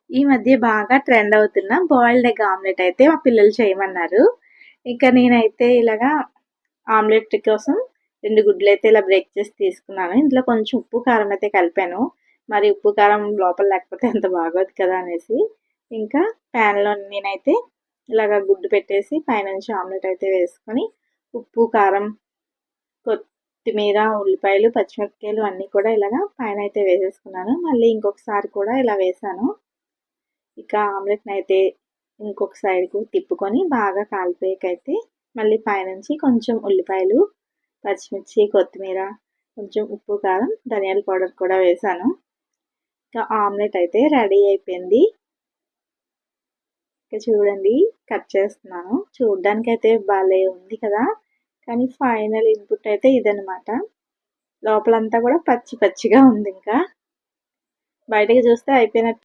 ఈ మధ్య బాగా ట్రెండ్ అవుతున్న బాయిల్డ్ ఎగ్ ఆమ్లెట్ అయితే మా పిల్లలు చేయమన్నారు. ఇక నేనైతే ఇలాగా ఆమ్లెట్ కోసం 2 గుడ్లయితే ఇలా బ్రేక్ చేసి తీసుకున్నాను. ఇందులో కొంచెం ఉప్పు, కారం అయితే కలిపాను. మరి ఉప్పు, కారం లోపల లేకపోతే అంత బాగోదు కదా అనేసి. ఇంకా ప్యాన్‌లో నేనైతే ఇలాగ గుడ్డు పెట్టేసి పైనుంచి ఆమ్లెట్ అయితే వేసుకొని ఉప్పు, కారం, కొత్తిమీర, ఉల్లిపాయలు, పచ్చిమిరపకాయలు అన్నీ కూడా ఇలాగా పైనైతే వేసేసుకున్నాను. మళ్ళీ ఇంకొకసారి కూడా ఇలా వేశాను. ఇక ఆమ్లెట్‌నైతే ఇంకొక సైడ్‌కు తిప్పుకొని బాగా కాలిపోయాకైతే మళ్ళీ పైనుంచి కొంచెం ఉల్లిపాయలు, పచ్చిమిర్చి, కొత్తిమీర, కొంచెం ఉప్పు, కారం, ధనియాల పౌడర్ కూడా వేశాను. ఇక ఆమ్లెట్ అయితే రెడీ అయిపోయింది. ఇక చూడండి కట్ చేస్తున్నాను. చూడ్డానికైతే భలే ఉంది కదా! కానీ ఫైనల్ ఇన్‌పుట్ అయితే ఇదనమాట. లోపలంతా కూడా పచ్చి పచ్చిగా ఉంది ఇంకా. బయటకి చూస్తే అయిపోయినట్టు